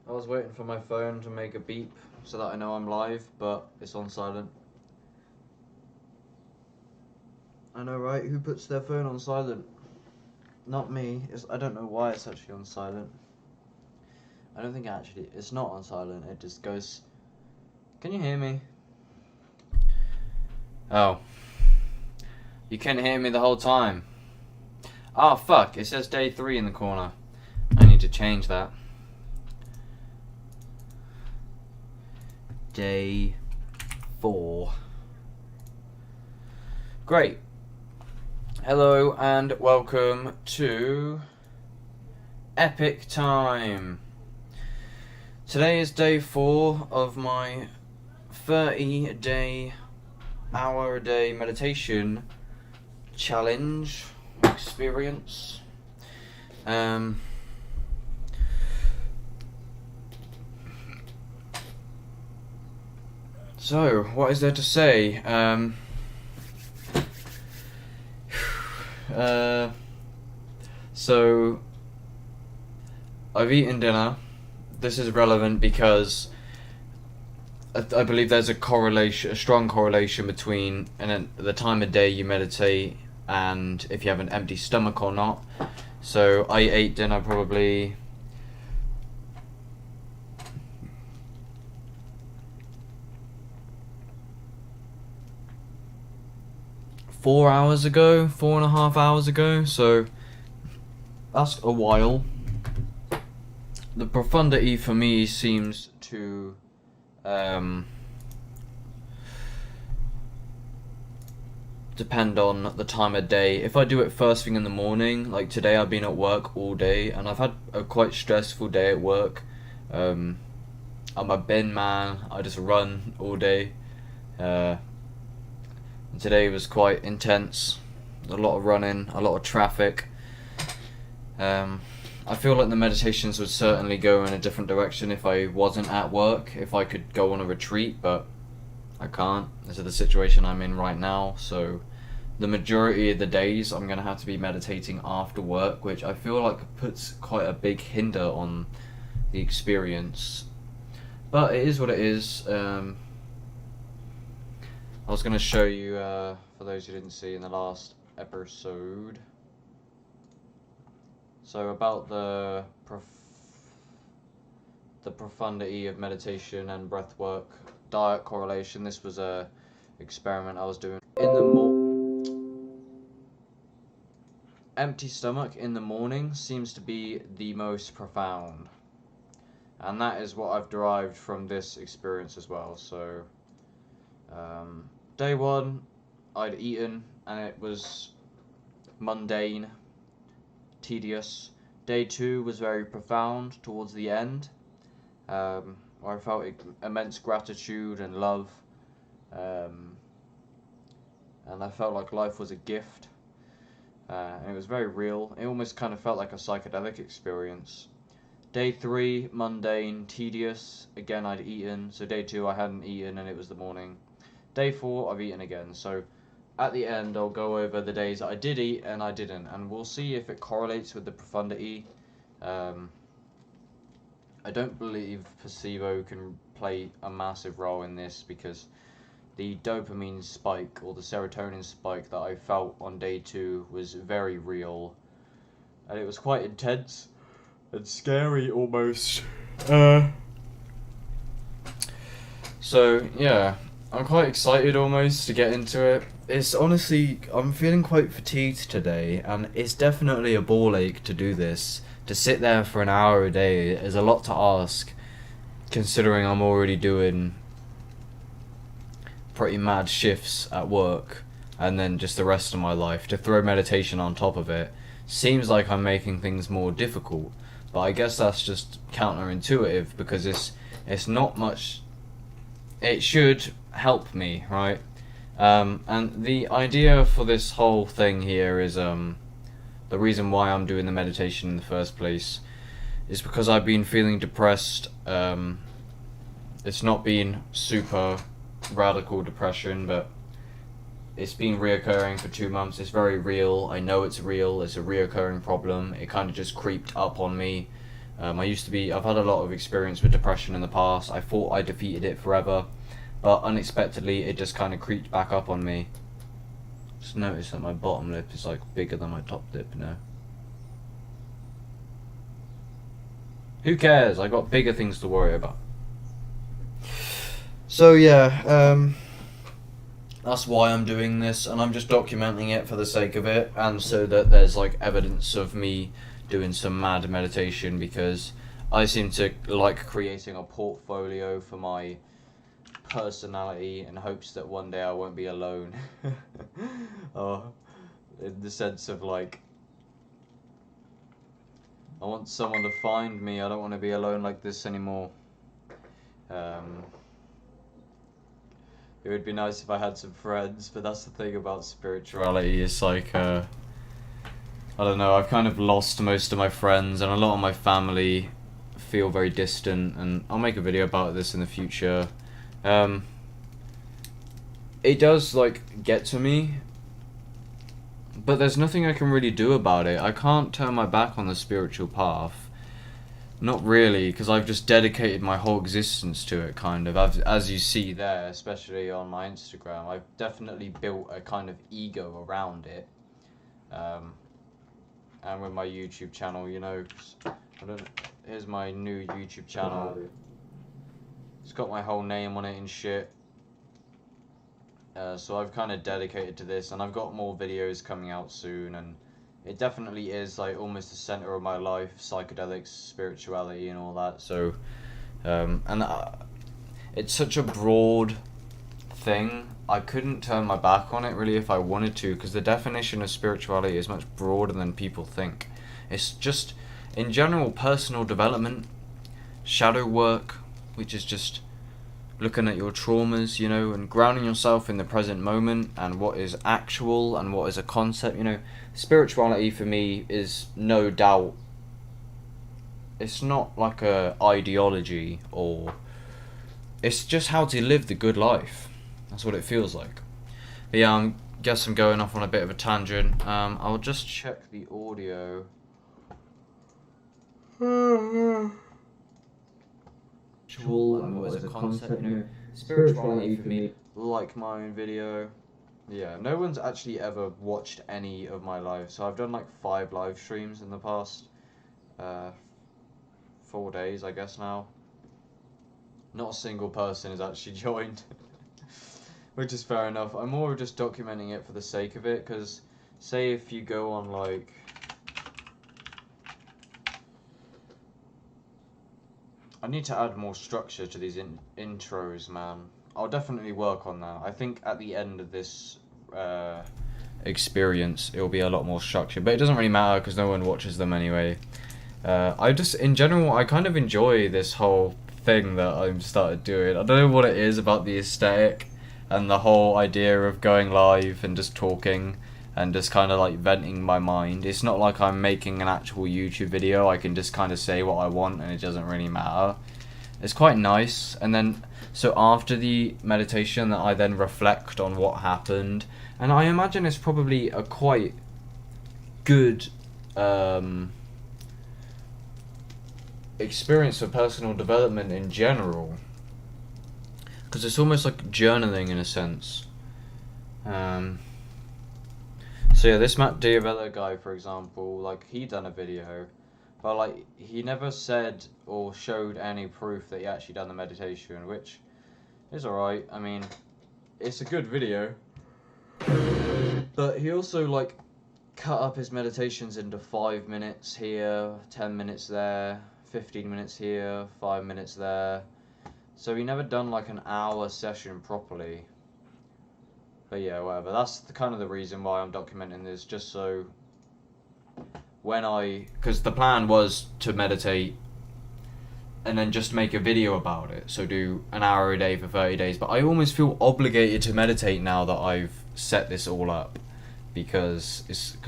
I was waiting for my phone to make a beep so that I know I'm live, but it's on silent. I know, right? Who puts their phone on silent? Not me. I don't know why it's actually on silent. I don't think it's not on silent. It just goes. Can you hear me? Oh. You couldn't hear me the whole time. Oh, fuck. It says day 3 in the corner. I need to change that. Day 4. Great. Hello and welcome to Epic Time. Today is day 4 of my 30-day, hour-a-day meditation challenge experience. So, what is there to say? So, I've eaten dinner. This is relevant because I believe there's a strong correlation between the time of day you meditate and if you have an empty stomach or not. So, I ate dinner probably 4 hours ago, 4.5 hours ago, so that's a while. The profundity for me seems to depend on the time of day. If I do it first thing in the morning, like today I've been at work all day and I've had a quite stressful day at work. I'm a bin man, I just run all day. Today was quite intense, a lot of running, a lot of traffic. I feel like the meditations would certainly go in a different direction if I wasn't at work, if I could go on a retreat, but I can't. This is the situation I'm in right now, so the majority of the days I'm going to have to be meditating after work, which I feel like puts quite a big hinder on the experience. But it is what it is. I was going to show you, for those who didn't see in the last episode, so about the profundity of meditation and breath work, diet correlation. This was a experiment I was doing. Empty stomach in the morning seems to be the most profound, and that is what I've derived from this experience as well. So day 1 I'd eaten and it was mundane, tedious. Day 2 was very profound towards the end, where I felt immense gratitude and love, and I felt like life was a gift, and it was very real. It almost kind of felt like a psychedelic experience. Day 3, mundane, tedious. Again, I'd eaten. So day 2, I hadn't eaten and it was the morning. Day 4, I've eaten again. So at the end, I'll go over the days that I did eat and I didn't. And we'll see if it correlates with the profundity. I don't believe placebo can play a massive role in this because the dopamine spike or the serotonin spike that I felt on day 2 was very real. And it was quite intense and scary almost. So yeah, I'm quite excited almost to get into it. It's honestly, I'm feeling quite fatigued today, and it's definitely a ball ache to do this. To sit there for an hour a day is a lot to ask, considering I'm already doing pretty mad shifts at work, and then just the rest of my life. To throw meditation on top of it seems like I'm making things more difficult. But I guess that's just counterintuitive because it's not much. It should help me, right? And the idea for this whole thing here is the reason why I'm doing the meditation in the first place is because I've been feeling depressed. It's not been super radical depression, but it's been reoccurring for 2 months. It's very real. I know it's real. It's a reoccurring problem. It kind of just creeped up on me I've had a lot of experience with depression in the past. I thought I defeated it forever, but unexpectedly it just kind of creeped back up on me. Just noticed that my bottom lip is like bigger than my top lip now. Who cares? I got bigger things to worry about. So yeah, that's why I'm doing this, and I'm just documenting it for the sake of it, and so that there's like evidence of me doing some mad meditation, because I seem to like creating a portfolio for my personality in hopes that one day I won't be alone. In the sense of like, I want someone to find me. I don't want to be alone like this anymore. It would be nice if I had some friends, but that's the thing about spirituality. It's like, I don't know, I've kind of lost most of my friends, and a lot of my family feel very distant, and I'll make a video about this in the future. It does, like, get to me, but there's nothing I can really do about it. I can't turn my back on the spiritual path. Not really, because I've just dedicated my whole existence to it, kind of. As you see there, especially on my Instagram, I've definitely built a kind of ego around it. And with my YouTube channel, you know, here's my new YouTube channel. It's got my whole name on it and shit. So I've kind of dedicated to this, and I've got more videos coming out soon, and it definitely is like almost the center of my life, psychedelics, spirituality, and all that. So, it's such a broad thing. I couldn't turn my back on it really if I wanted to, because the definition of spirituality is much broader than people think. It's just, in general, personal development, shadow work, which is just looking at your traumas, you know, and grounding yourself in the present moment and what is actual and what is a concept, you know. Spirituality for me is no doubt, it's not like a ideology, or it's just how to live the good life. That's what it feels like. But yeah, I guess I'm going off on a bit of a tangent. I'll just check the audio. And what is a concept, you know. Spirituality for me, like my own video. Yeah, no one's actually ever watched any of my lives, so I've done like 5 live streams in the past 4 days, I guess now. Not a single person has actually joined, which is fair enough. I'm more just documenting it for the sake of it, because say if you go on like, I need to add more structure to these intros, man. I'll definitely work on that. I think at the end of this experience, it'll be a lot more structured. But it doesn't really matter, because no one watches them anyway. I just, in general, I kind of enjoy this whole thing that I've started doing. I don't know what it is about the aesthetic and the whole idea of going live and just talking and just kind of like venting my mind. It's not like I'm making an actual YouTube video. I can just kind of say what I want and it doesn't really matter. It's quite nice. And then, so after the meditation, that I then reflect on what happened. And I imagine it's probably a quite good experience for personal development in general. Because it's almost like journaling in a sense. So yeah, this Matt Diavella guy, for example, like, he done a video, but like, he never said or showed any proof that he actually done the meditation, which is alright. I mean, it's a good video, but he also like cut up his meditations into 5 minutes here, 10 minutes there, 15 minutes here, 5 minutes there. So he never done like an hour session properly. But yeah, whatever. That's kind of the reason why I'm documenting this, just so when because the plan was to meditate and then just make a video about it. So do an hour a day for 30 days. But I almost feel obligated to meditate now that I've set this all up, because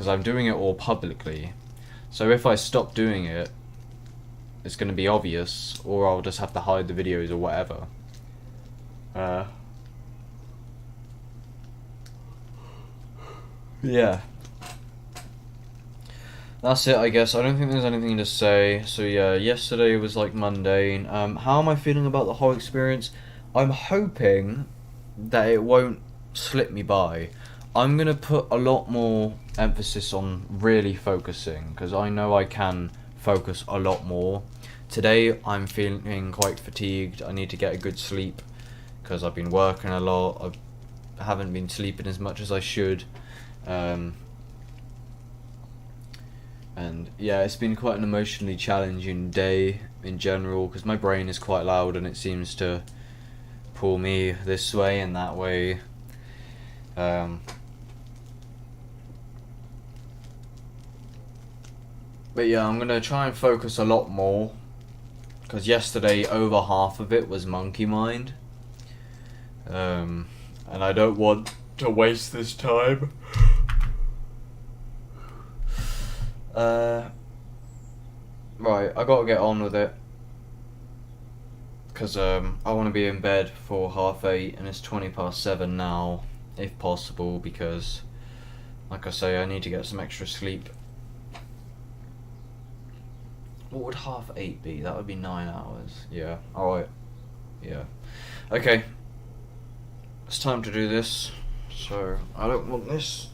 I'm doing it all publicly. So if I stop doing it, it's going to be obvious, or I'll just have to hide the videos or whatever. Yeah. that's it, I guess. I don't think there's anything to say. So yeah, yesterday was like mundane. How am I feeling about the whole experience? I'm hoping that it won't slip me by. I'm gonna put a lot more emphasis on really focusing because I know I can focus a lot more. Today I'm feeling quite fatigued. I need to get a good sleep because I've been working a lot. I haven't been sleeping as much as I should. And yeah, it's been quite an emotionally challenging day in general because my brain is quite loud and it seems to pull me this way and that way. But yeah, I'm gonna try and focus a lot more because yesterday over half of it was monkey mind. And I don't want to waste this time. Right, I gotta get on with it. Because I want to be in bed for 8:30 and it's 7:20 now, if possible, because, like I say, I need to get some extra sleep. What would 8:30 be? That would be 9 hours. Yeah, alright. Yeah. Okay. It's time to do this. So, I don't want this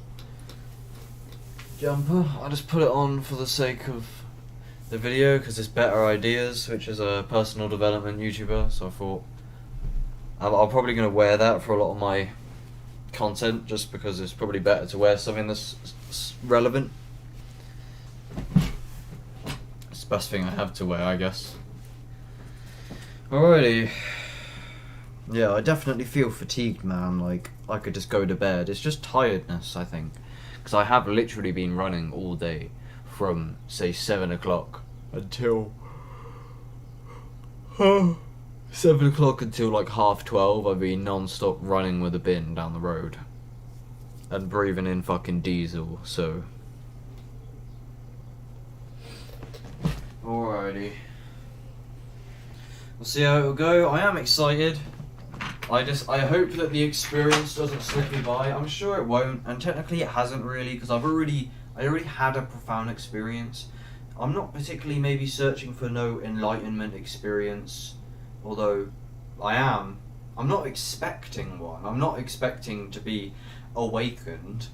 jumper. I just put it on for the sake of the video because it's Better Ideas, which is a personal development YouTuber. So I thought I'm probably going to wear that for a lot of my content just because it's probably better to wear something that's relevant. It's the best thing I have to wear, I guess. Alrighty. Yeah, I definitely feel fatigued, man. Like, I could just go to bed. It's just tiredness, I think. Because I have literally been running all day from, say, 7 o'clock until 7 o'clock until like 12:30. I've been non-stop running with a bin down the road and breathing in fucking diesel. So alrighty, we'll see how it'll go. I am excited. I hope that the experience doesn't slip me by. I'm sure it won't, and technically it hasn't really, because I already had a profound experience. I'm not particularly maybe searching for no enlightenment experience, although I am. I'm not expecting one. I'm not expecting to be awakened.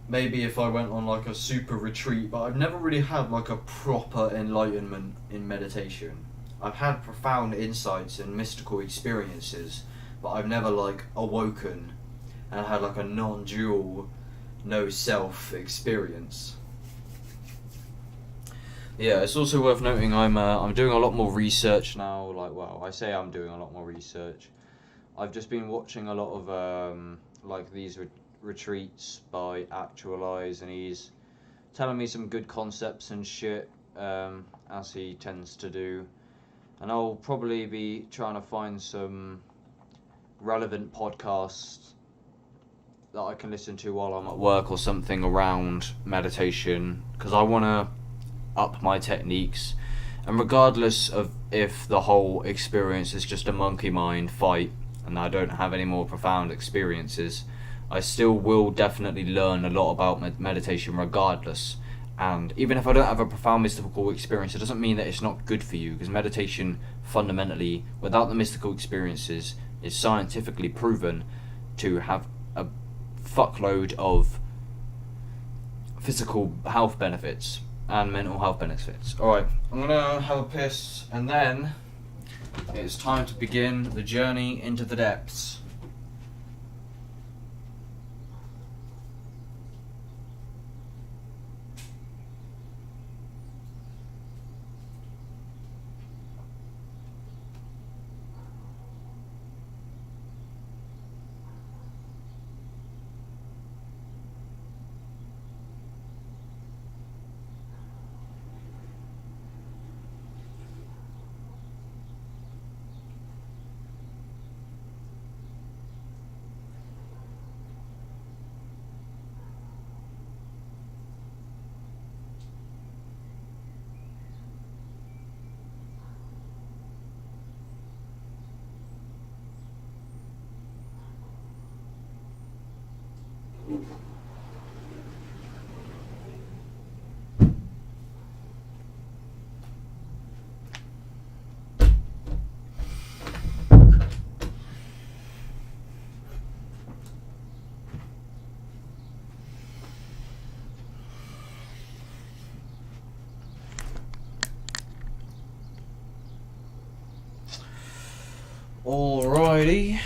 Maybe if I went on like a super retreat, but I've never really had like a proper enlightenment in meditation. I've had profound insights and mystical experiences, but I've never like awoken and had like a non-dual, no self experience. Yeah, it's also worth noting I'm doing a lot more research now. Like, well, I say I'm doing a lot more research. I've just been watching a lot of like these retreats by Actualize, and he's telling me some good concepts and shit, as he tends to do. And I'll probably be trying to find some relevant podcasts that I can listen to while I'm at work or something around meditation, because I want to up my techniques. And regardless of if the whole experience is just a monkey mind fight and I don't have any more profound experiences, I still will definitely learn a lot about meditation regardless. And even if I don't have a profound mystical experience, it doesn't mean that it's not good for you, because meditation fundamentally, without the mystical experiences, is scientifically proven to have a fuckload of physical health benefits and mental health benefits. Alright, I'm gonna have a piss and then it's time to begin the journey into the depths. Alrighty.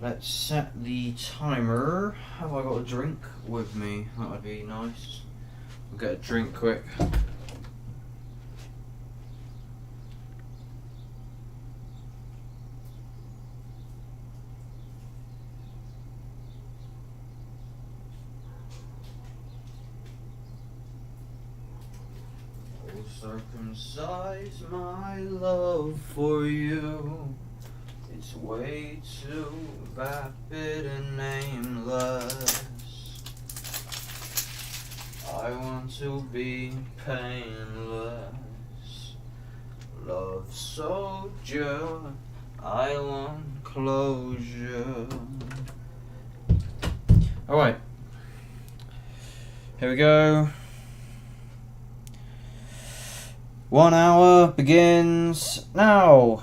Let's set the timer. Have I got a drink with me? That would be nice. I'll get a drink quick. Circumcise my love for you. It's way too vapid and nameless. I want to be painless. Love soldier, I want closure. Alright. Here we go. 1 hour begins now.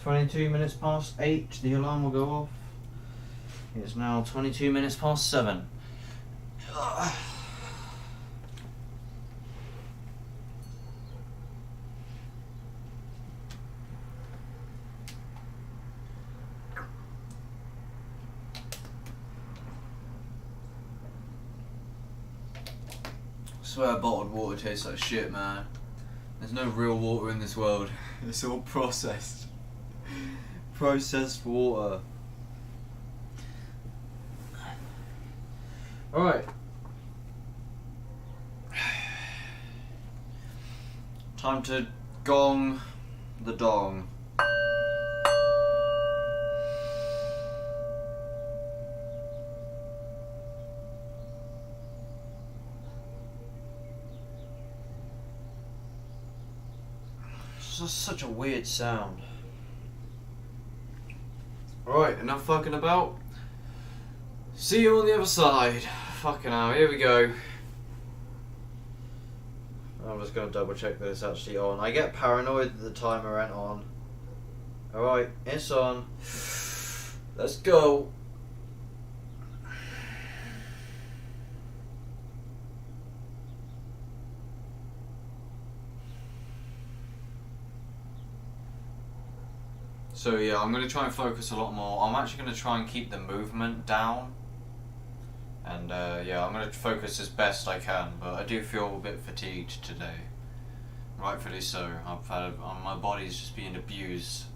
22 minutes past 8, the alarm will go off. It's now 22 minutes past 7. I swear bottled water tastes like shit, man. There's no real water in this world. It's all processed. Processed water. Alright. Time to gong the dong. It's just such a weird sound. Alright, enough fucking about. See you on the other side. Fucking hell, here we go. I'm just gonna double check that it's actually on. I get paranoid that the timer ain't on. Alright, it's on. Let's go. So yeah, I'm going to try and focus a lot more. I'm actually going to try and keep the movement down. And yeah, I'm going to focus as best I can, but I do feel a bit fatigued today. Rightfully so. I've had my body's just being abused.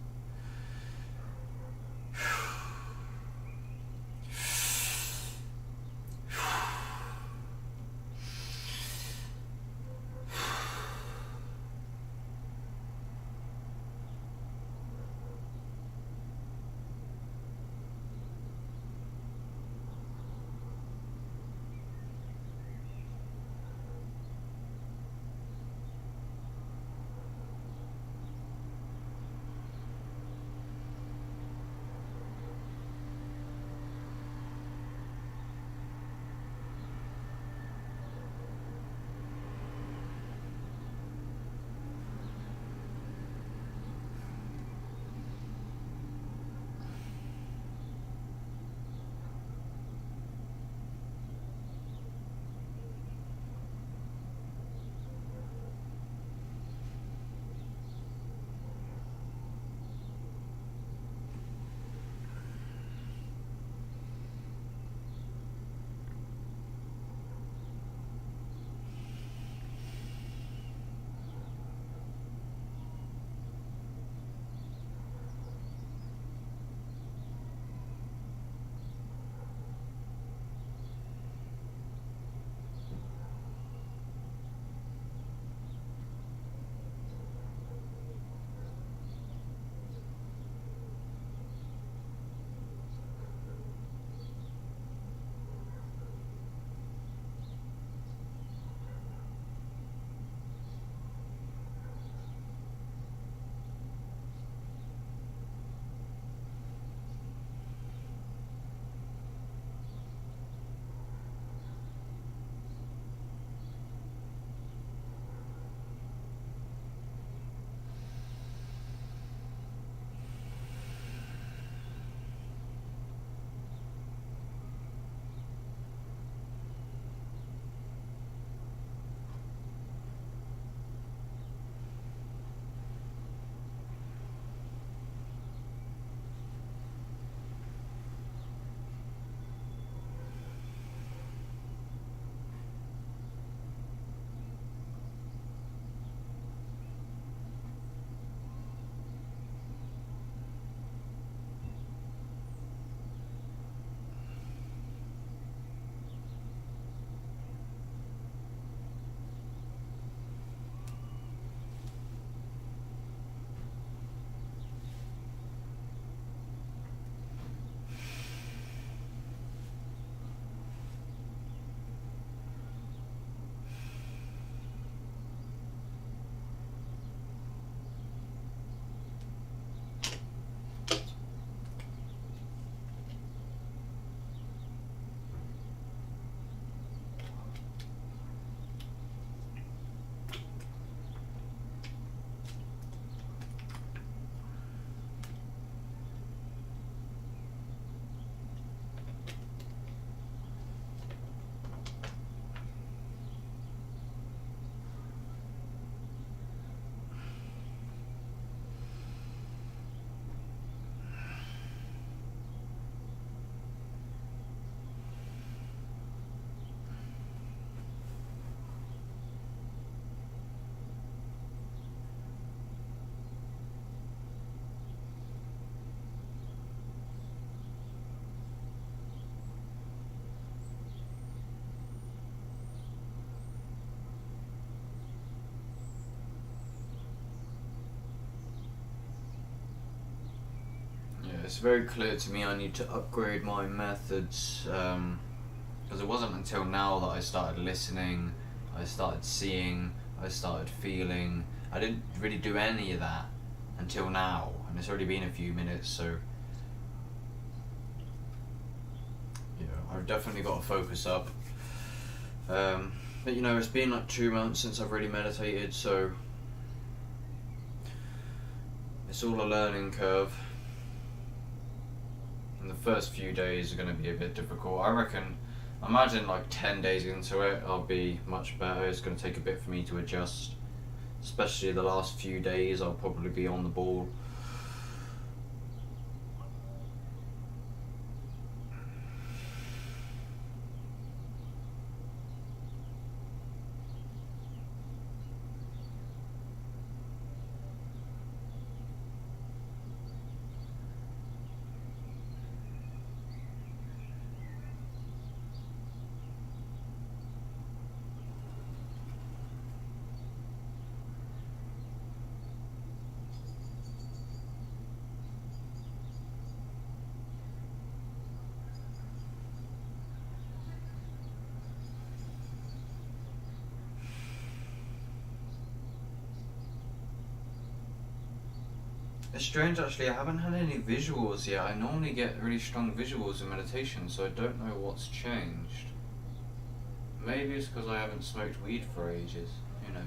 it's very clear to me I need to upgrade my methods, because it wasn't until now that I started listening, I started seeing, I started feeling. I didn't really do any of that until now, and it's already been a few minutes, so I've definitely got to focus up. But it's been like 2 months since I've really meditated, so it's all a learning curve. And the first few days are going to be a bit difficult. Imagine like 10 days into it, I'll be much better. It's going to take a bit for me to adjust. Especially the last few days, I'll probably be on the ball. It's strange actually, I haven't had any visuals yet. I normally get really strong visuals in meditation, so I don't know what's changed. Maybe it's because I haven't smoked weed for ages. Who knows?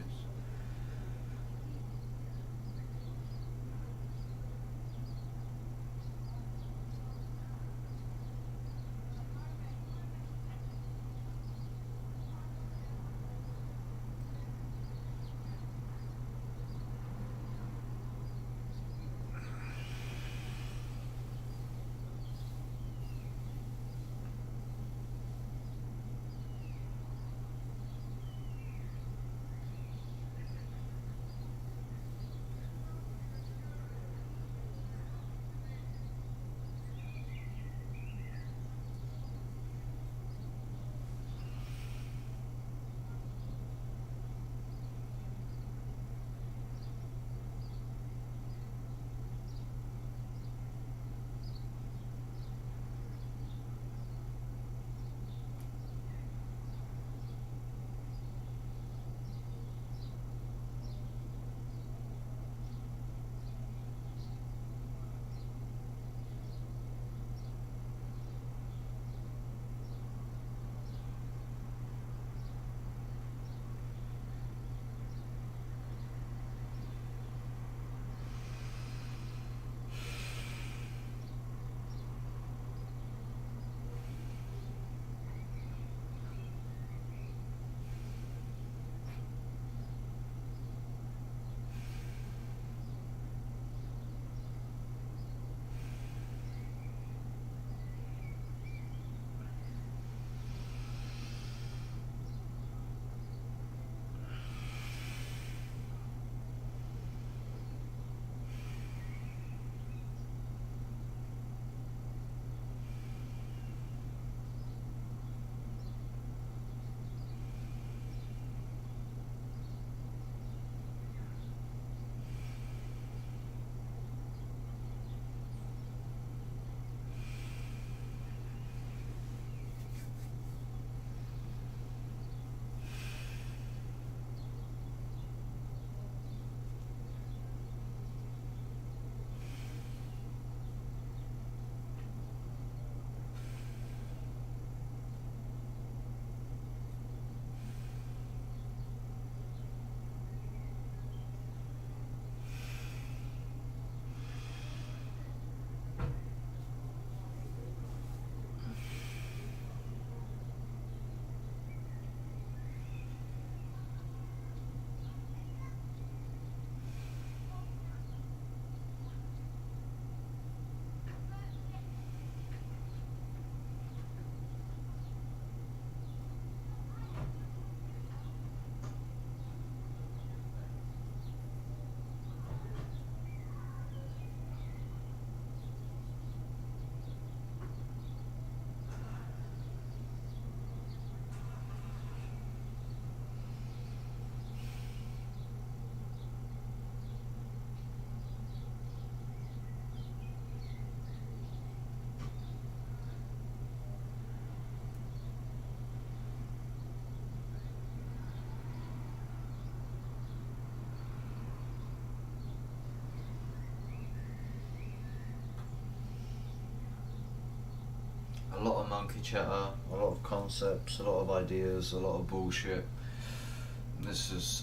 lot of monkey chatter, a lot of concepts, a lot of ideas, a lot of bullshit.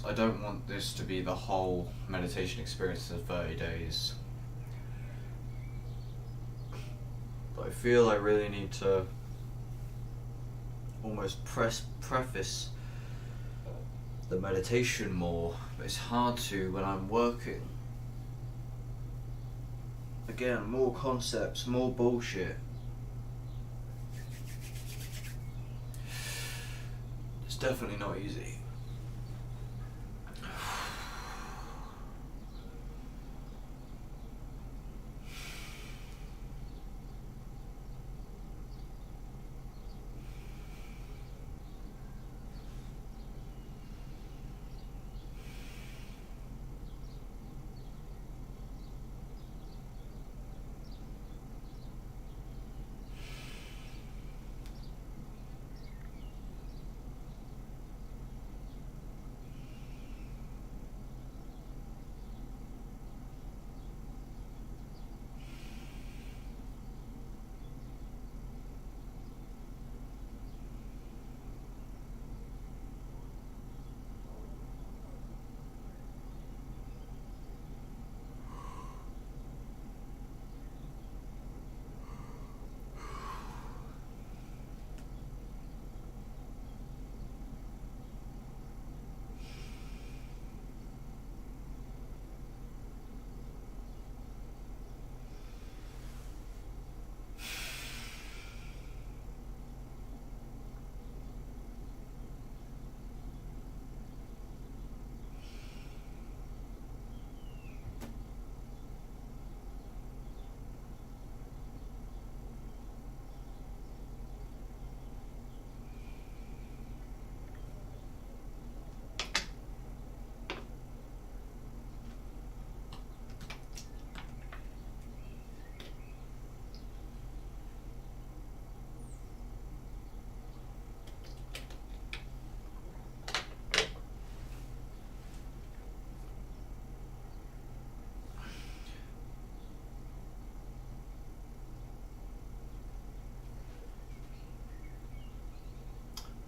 I don't want this to be the whole meditation experience of 30 days. But I feel I really need to almost preface the meditation more, but it's hard to when I'm working. Again, more concepts, more bullshit. It's definitely not easy.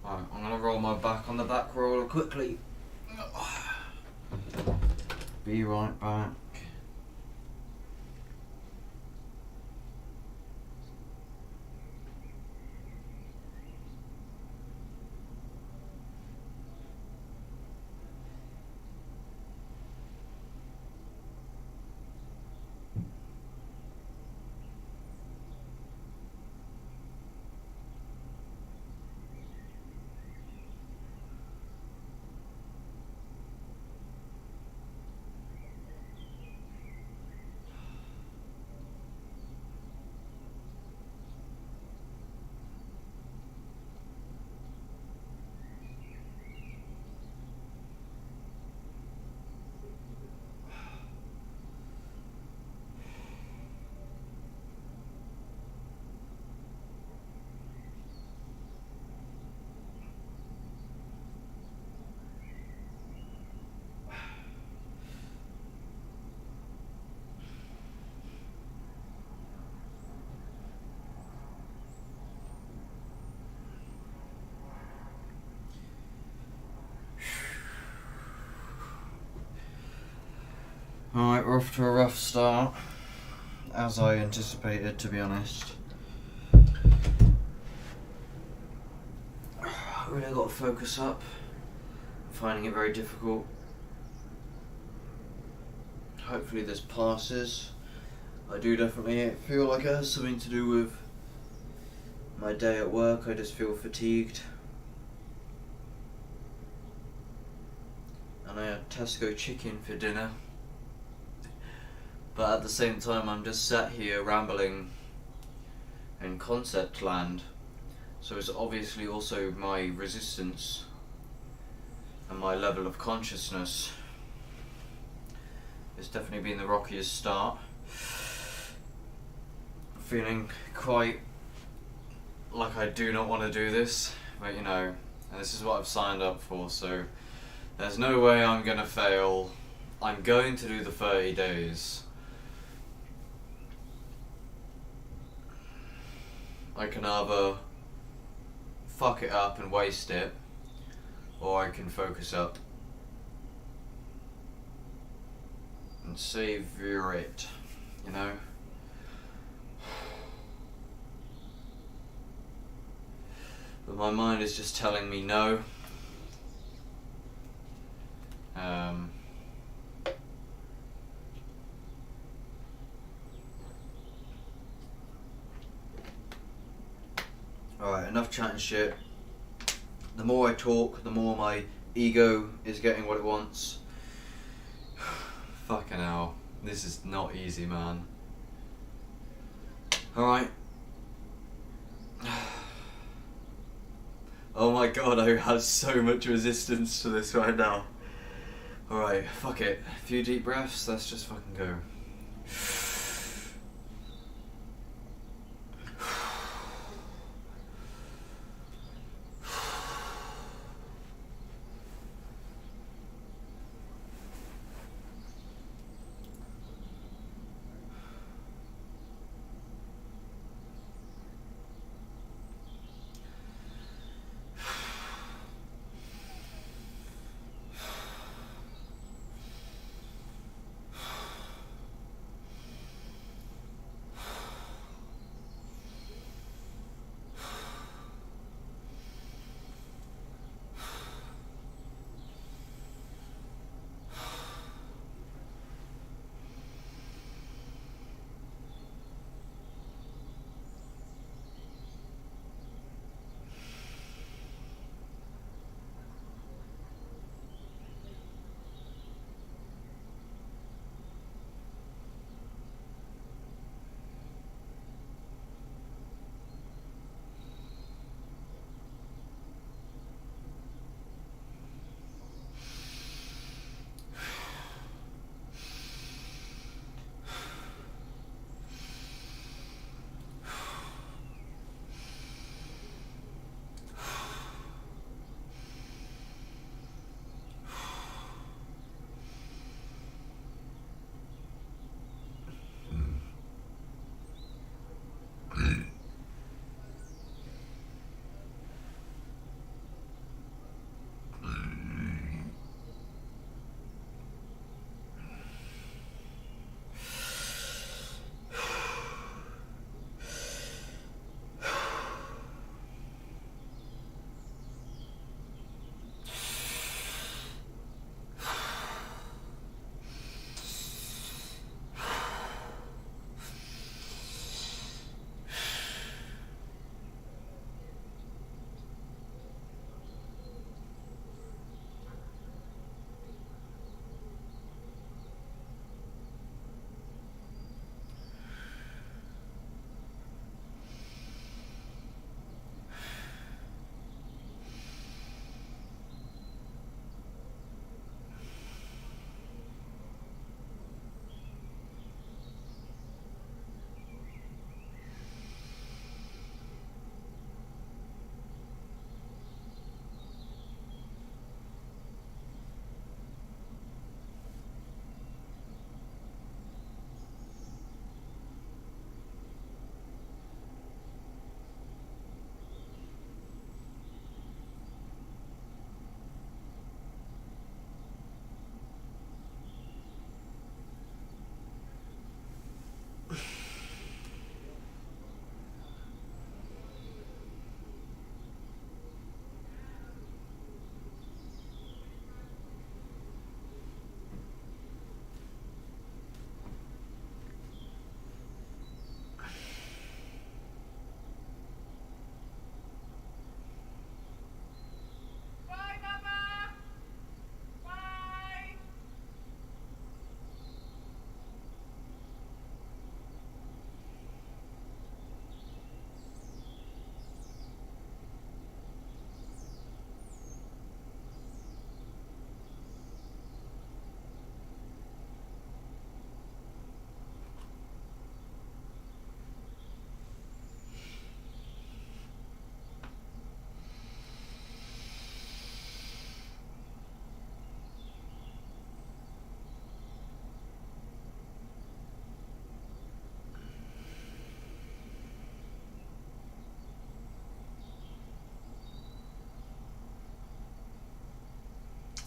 Right, I'm gonna roll my back on the back roller quickly. Be right back. Alright, we're off to a rough start, as I anticipated, to be honest. I really got to focus up. I'm finding it very difficult. Hopefully this passes. I do definitely feel like it has something to do with my day at work. I just feel fatigued. And I had Tesco chicken for dinner. But at the same time, I'm just sat here rambling in concept land. So it's obviously also my resistance and my level of consciousness. It's definitely been the rockiest start. Feeling quite like I do not want to do this, but you know, and this is what I've signed up for, so there's no way I'm gonna fail. I'm going to do the 30 days. I can either fuck it up and waste it, or I can focus up and savor it, you know? But my mind is just telling me no. Alright, enough chatting shit. The more I talk, the more my ego is getting what it wants. Fucking hell. This is not easy, man. Alright. Oh my god, I have so much resistance to this right now. Alright, fuck it. A few deep breaths, let's just fucking go.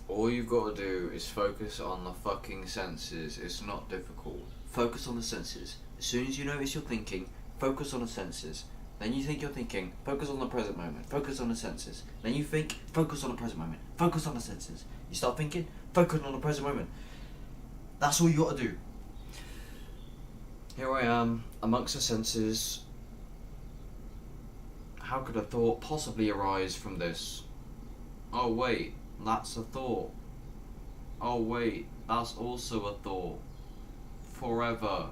All you've got to do is focus on the fucking senses. It's not difficult. Focus on the senses. As soon as you notice you're thinking, focus on the senses. Then you think you're thinking, focus on the present moment. Focus on the senses. Then you think, focus on the present moment. Focus on the senses. You start thinking, focus on the present moment. That's all you got to do. Here I am, amongst the senses. How could a thought possibly arise from this? Oh wait, that's a thought. Oh wait, that's also a thought. Forever.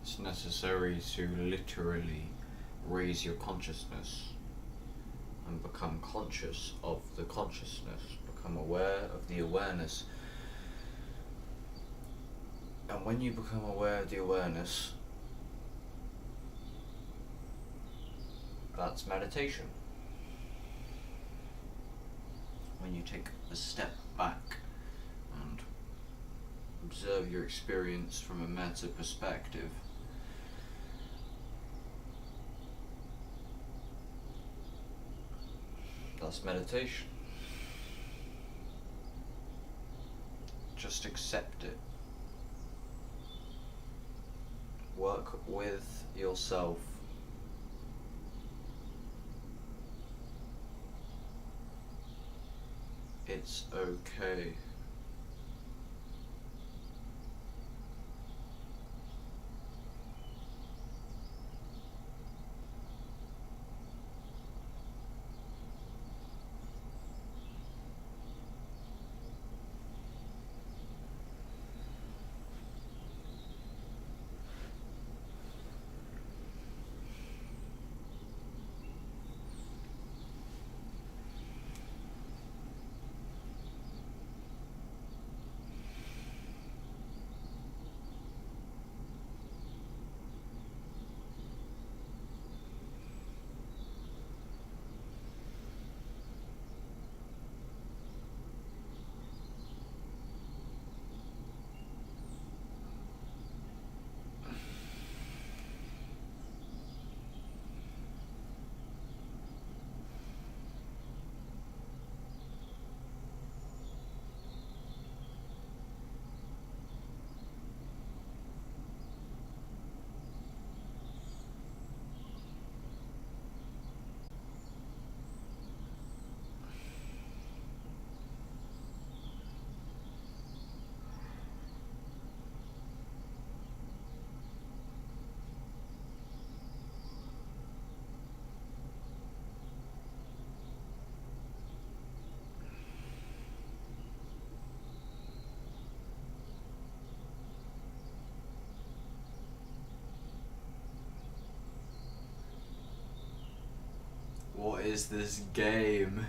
It's necessary to literally raise your consciousness and become conscious of the consciousness, become aware of the awareness. And when you become aware of the awareness, that's meditation. When you take a step back and observe your experience from a meta perspective, that's meditation. Just accept it. Work with yourself. It's okay. What is this game?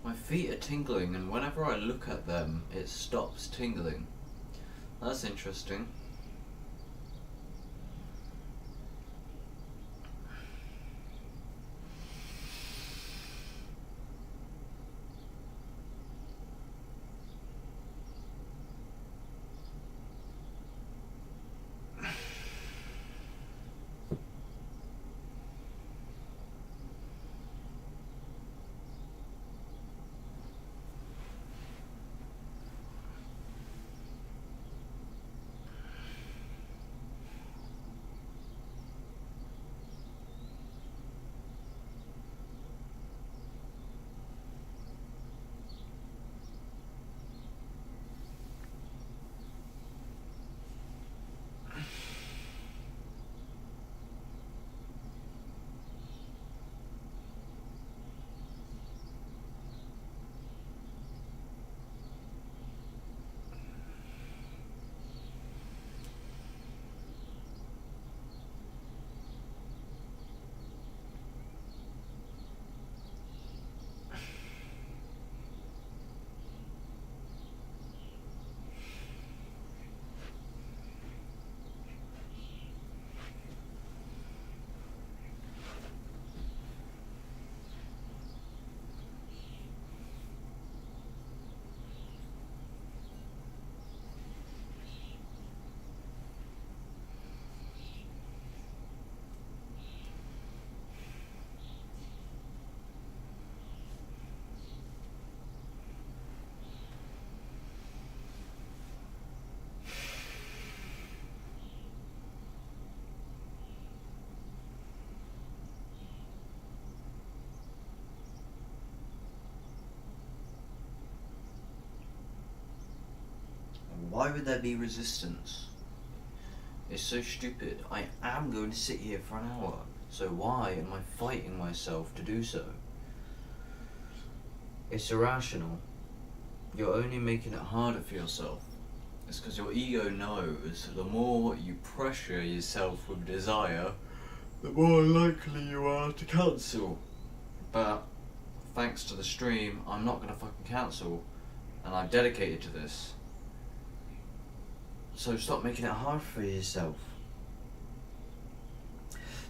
My feet are tingling, and whenever I look at them, it stops tingling. That's interesting. Why would there be resistance? It's so stupid. I am going to sit here for an hour, so why am I fighting myself to do so? It's irrational. You're only making it harder for yourself. It's because your ego knows the more you pressure yourself with desire, the more likely you are to cancel. But thanks to the stream, I'm not going to fucking cancel, and I've dedicated to this. So stop making it hard for yourself.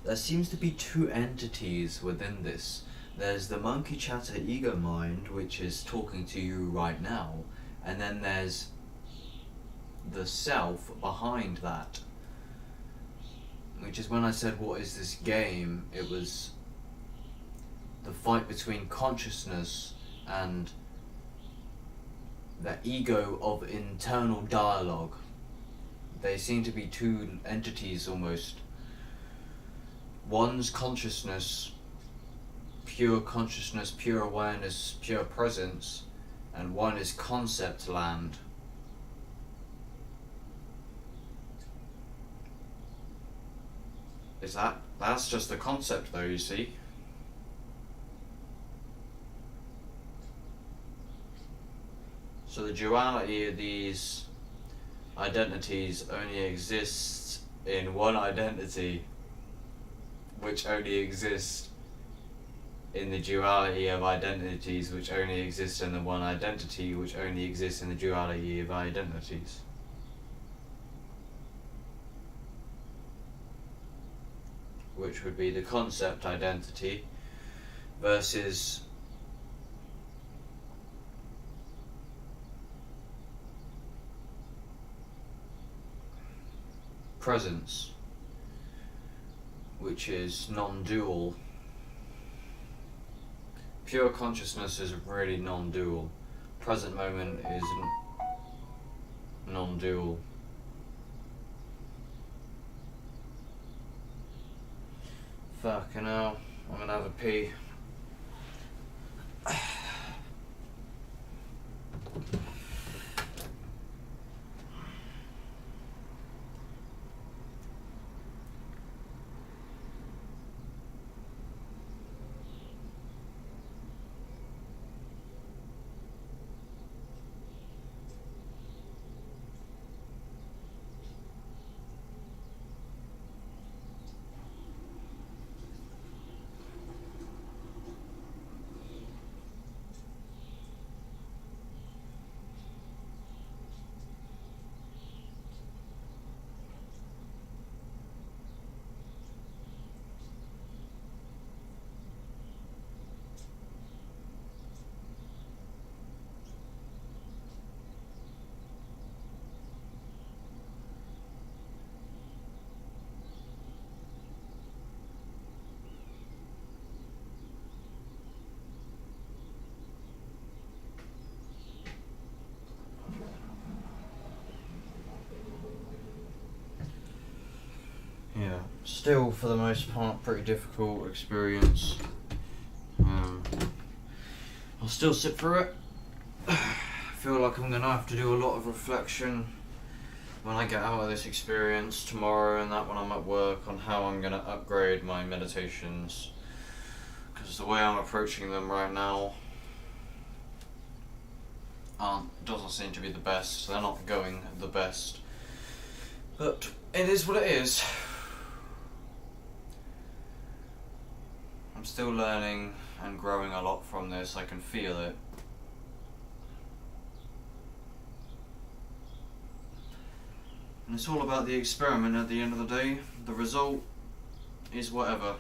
There seems to be two entities within this. There's the monkey chatter ego mind, which is talking to you right now, and then there's the self behind that. Which is when I said, what is this game? It was the fight between consciousness and the ego of internal dialogue. They seem to be two entities almost. One's consciousness, pure awareness, pure presence, and one is concept land. That's just the concept though, you see. So the duality of these identities only exists in one identity, which only exists in the duality of identities, which only exists in the one identity, which only exists in the duality of identities. Which would be the concept identity versus presence, which is non-dual. Pure consciousness is really non-dual. Present moment is non-dual. Fucking hell, I'm gonna have a pee. still, for the most part, pretty difficult experience. I'll still sit through it. I feel like I'm gonna have to do a lot of reflection when I get out of this experience tomorrow and that when I'm at work on how I'm gonna upgrade my meditations, because the way I'm approaching them right now doesn't seem to be the best. They're not going the best, but it is what it is. I'm still learning and growing a lot from this. I can feel it. And it's all about the experiment at the end of the day. The result is whatever.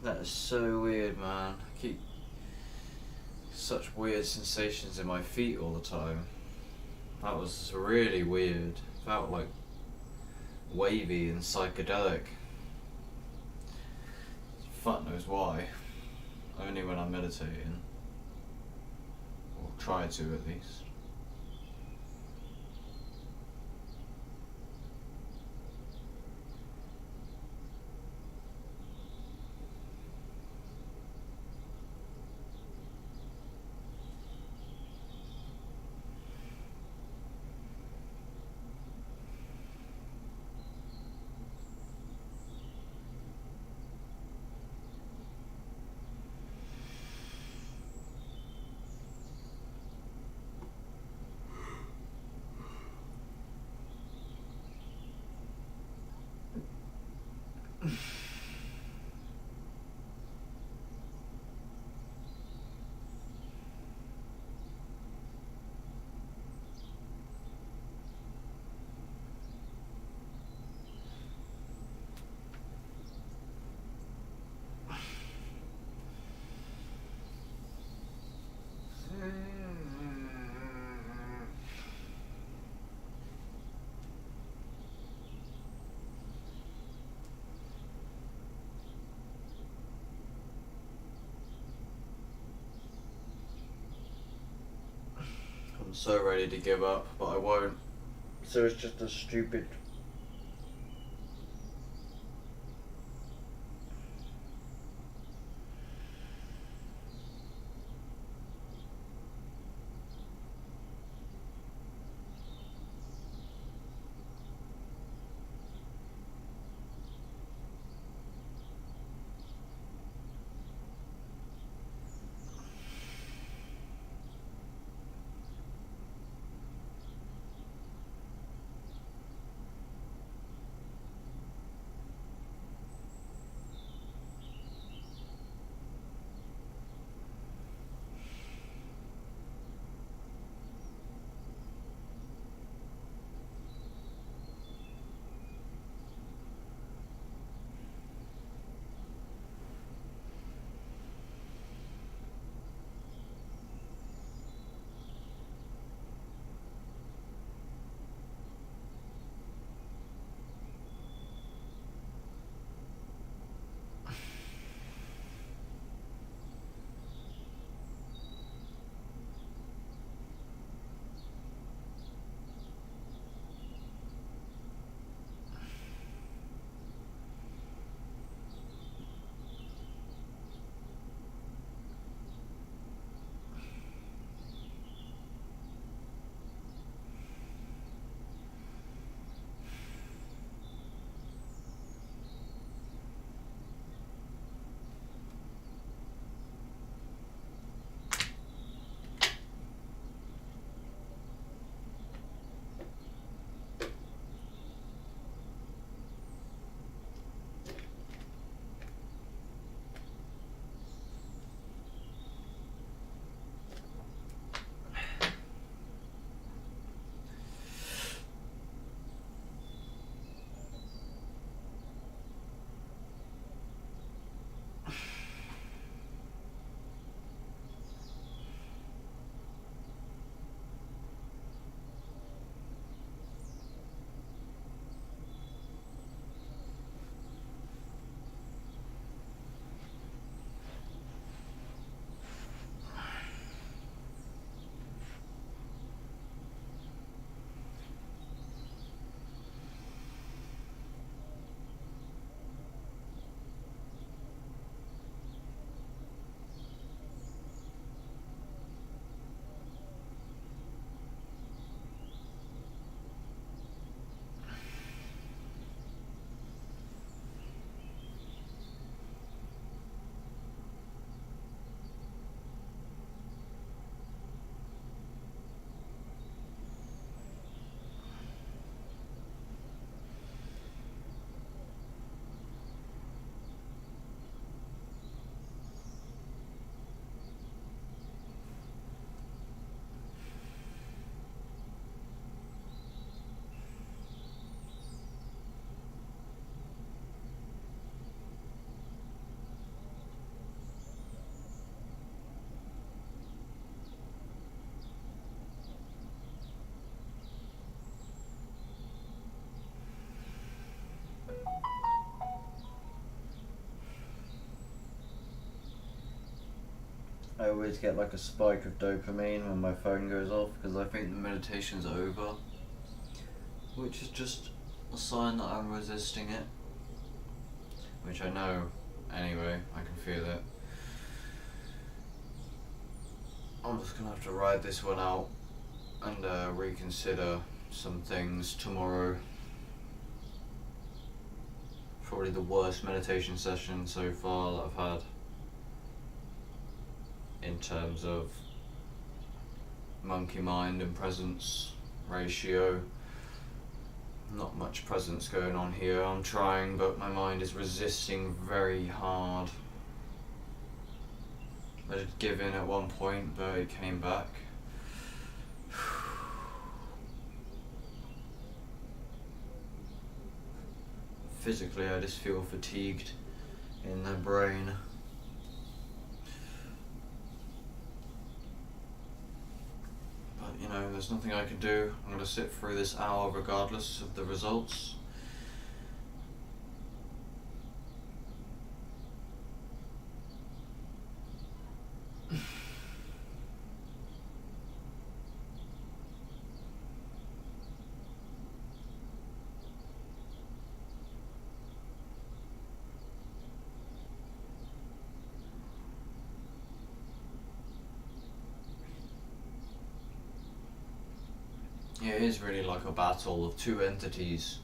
That is so weird, man. I keep such weird sensations in my feet all the time. That was really weird. Felt like wavy and psychedelic. Fuck knows why. Only when I'm meditating. Or try to at least. I'm so ready to give up, but I won't. So it's just a stupid. I always get like a spike of dopamine when my phone goes off because I think the meditation's over, which is just a sign that I'm resisting it, which I know anyway, I can feel it. I'm just gonna have to ride this one out and reconsider some things tomorrow. Probably the worst meditation session so far that I've had in terms of monkey mind and presence ratio. Not much presence going on here. I'm trying, but my mind is resisting very hard. I did give in at one point, but it came back. Physically, I just feel fatigued in the brain. But you know, there's nothing I can do. I'm going to sit through this hour regardless of the results. Yeah, it is really like a battle of two entities.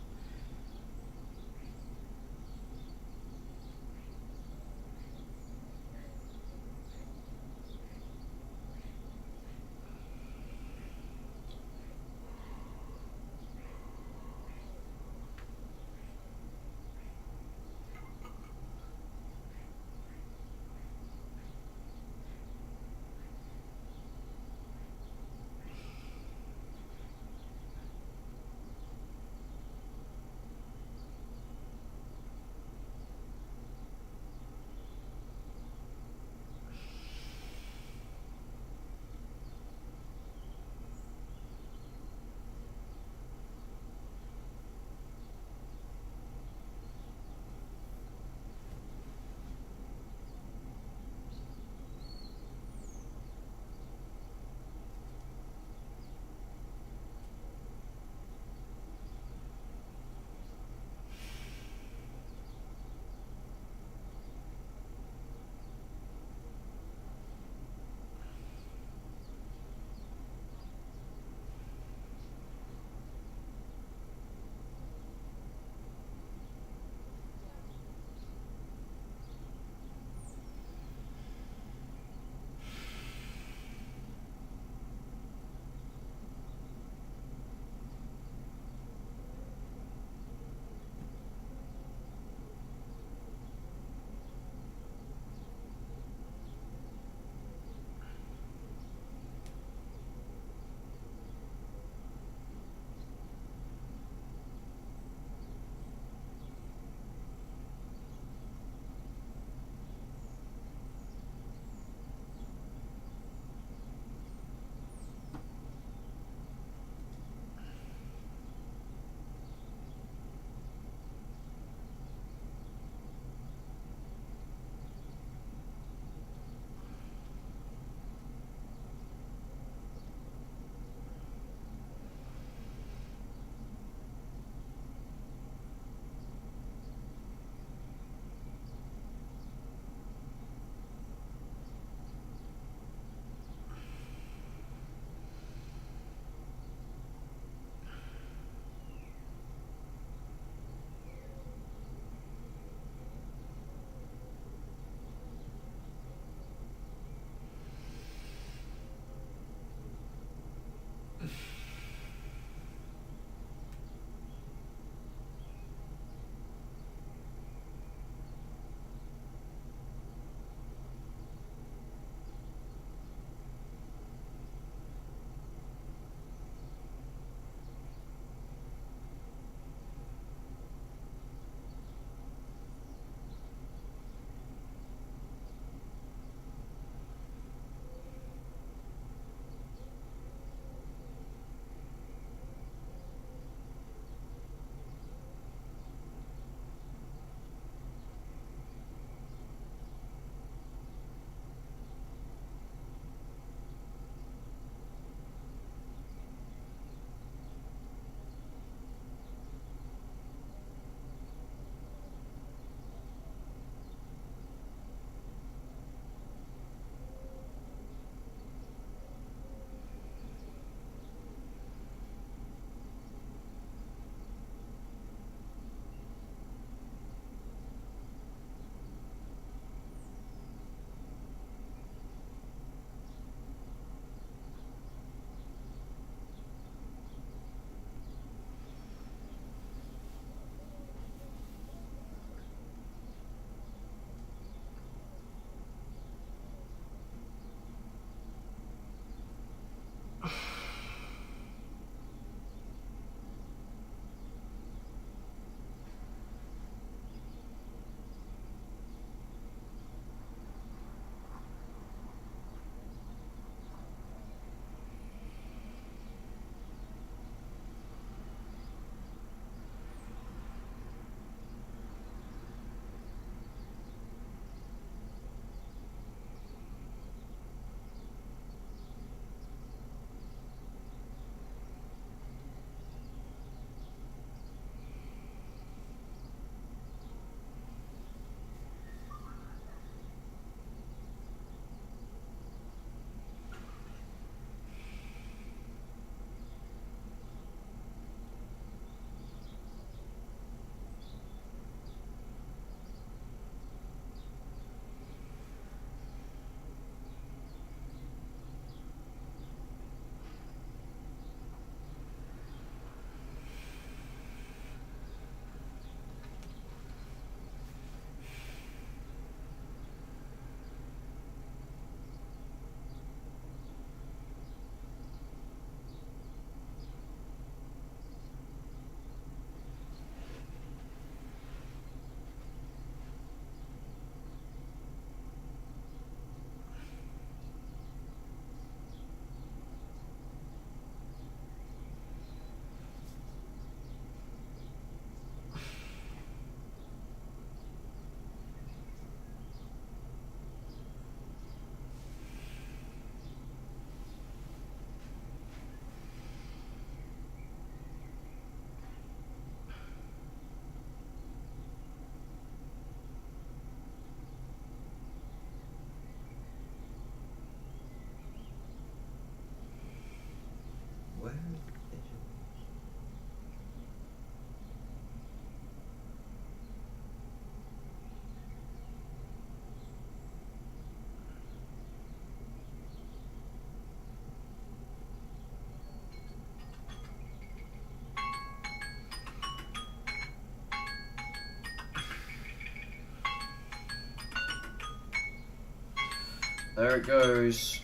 There it goes.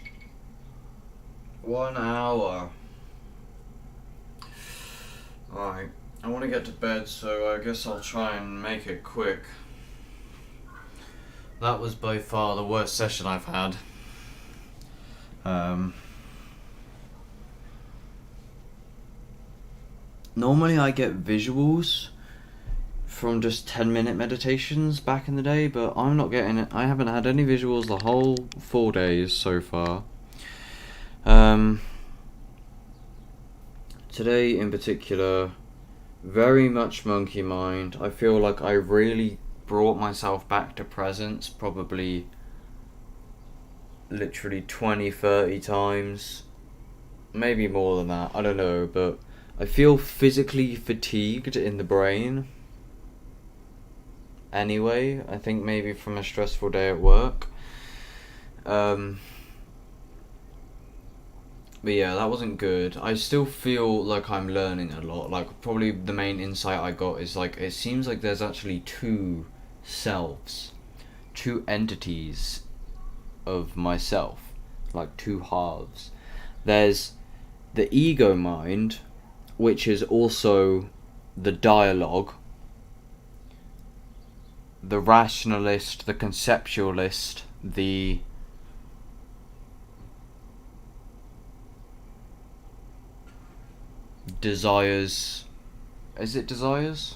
1 hour. Alright, I want to get to bed, so I guess I'll try and make it quick. That was by far the worst session I've had. Normally I get visuals from just 10-minute meditations back in the day, but I'm not getting it. I haven't had any visuals the whole 4 days so far. Today in particular, very much monkey mind. I feel like I really brought myself back to presence probably literally 20-30 times, maybe more than that, I don't know, but I feel physically fatigued in the brain anyway. I think maybe from a stressful day at work. But yeah, that wasn't good. I still feel like I'm learning a lot. Like, probably the main insight I got is, like, it seems like there's actually two selves, two entities of myself, like two halves. There's the ego mind, which is also the dialogue, the rationalist, the conceptualist, the desires. Is it desires?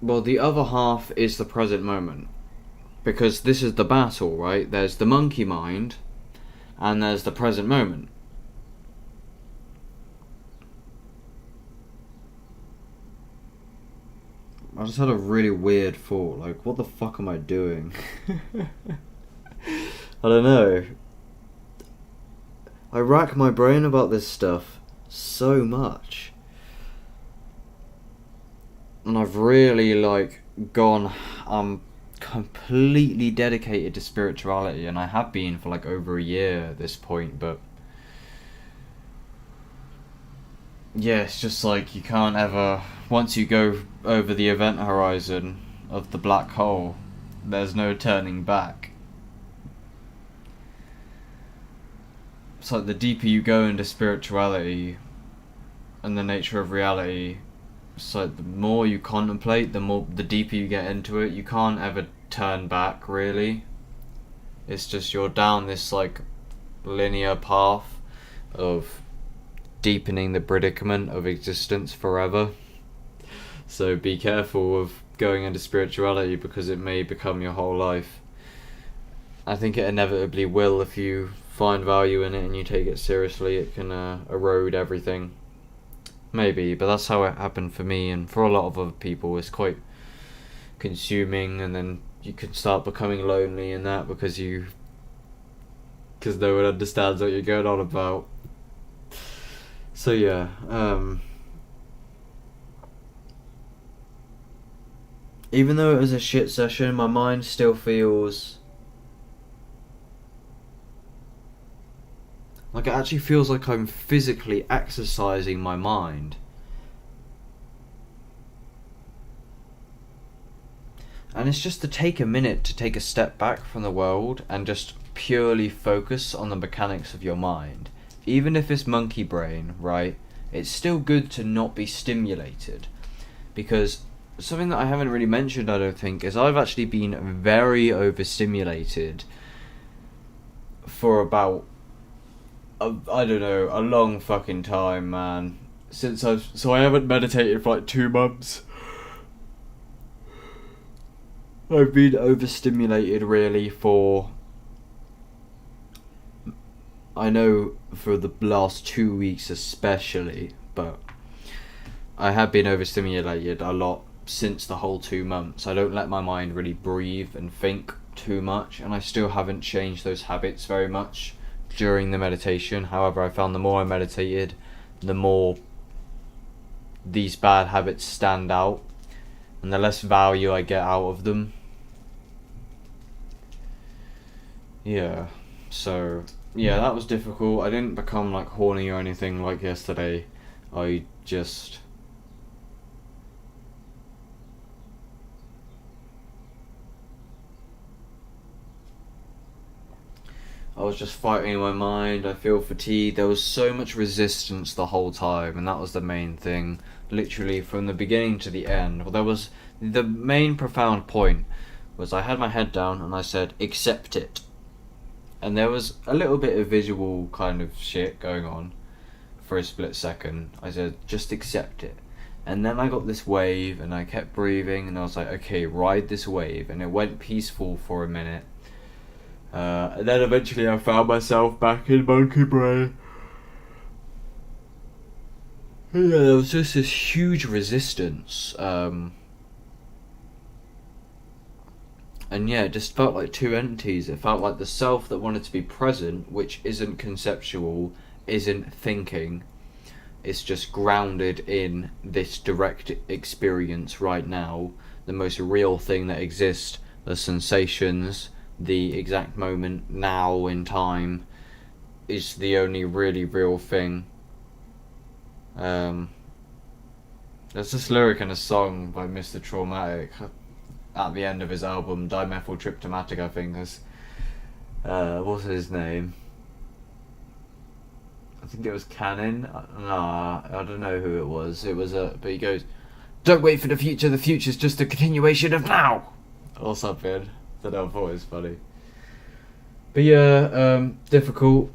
Well, the other half is the present moment. Because this is the battle, right? There's the monkey mind, and there's the present moment. I just had a really weird thought, like, what the fuck am I doing? I don't know. I rack my brain about this stuff so much. And I've really, like, gone, I'm completely dedicated to spirituality, and I have been for, like, over a year at this point, but yeah, it's just like you can't ever, once you go over the event horizon of the black hole, there's no turning back. It's like the deeper you go into spirituality and the nature of reality, it's like the more you contemplate, the deeper you get into it. You can't ever turn back, really. It's just you're down this, like, linear path of deepening the predicament of existence forever. So be careful of going into spirituality, because it may become your whole life. I think it inevitably will if you find value in it and you take it seriously. It can erode everything. Maybe, but that's how it happened for me, and for a lot of other people. It's quite consuming, and then you can start becoming lonely in that because no one understands what you're going on about. So yeah, even though it was a shit session, my mind still feels like, it actually feels like I'm physically exercising my mind. And it's just to take a minute to take a step back from the world and just purely focus on the mechanics of your mind. Even if it's monkey brain, right, it's still good to not be stimulated. Because something that I haven't really mentioned, I don't think, is I've actually been very overstimulated for about, I don't know, a long fucking time, man. So I haven't meditated for like 2 months. I've been overstimulated really for, I know, for the last 2 weeks especially, but I have been overstimulated a lot since the whole 2 months. I don't let my mind really breathe and think too much, and I still haven't changed those habits very much during the meditation. However, I found the more I meditated, the more these bad habits stand out and the less value I get out of them. Yeah, so yeah, that was difficult. I didn't become like horny or anything like yesterday. I just I was just fighting in my mind. I feel fatigued. There was so much resistance the whole time, and that was the main thing. Literally from the beginning to the end. Well, there was the main profound point was I had my head down and I said, accept it. And there was a little bit of visual kind of shit going on for a split second. I said, just accept it. And then I got this wave and I kept breathing and I was like, okay, ride this wave. And it went peaceful for a minute. And then eventually I found myself back in monkey brain. Yeah, there was just this huge resistance. And yeah, it just felt like two entities. It felt like the self that wanted to be present, which isn't conceptual, isn't thinking. It's just grounded in this direct experience right now. The most real thing that exists, the sensations, the exact moment now in time is the only really real thing. There's this lyric in a song by Mr. Traumatic at the end of his album Dimethyltryptomatic, I think. What's his name? I think it was Cannon. Nah, I don't know who it was. But he goes, "Don't wait for the future's just a continuation of now," or something. I thought it was funny. But yeah, difficult.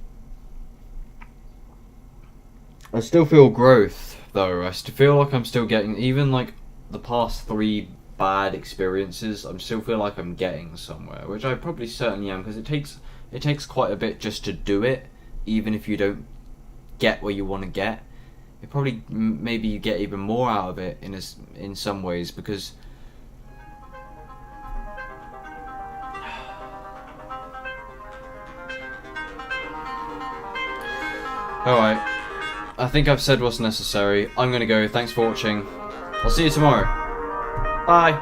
I still feel growth, though. I still feel like I'm still getting, even like the past 3 bad experiences, I still feel like I'm getting somewhere, which I probably certainly am, because it takes quite a bit just to do it, even if you don't get what you want to get. It probably, maybe you get even more out of it in some ways, because alright, I think I've said what's necessary. I'm gonna go. Thanks for watching. I'll see you tomorrow. Bye.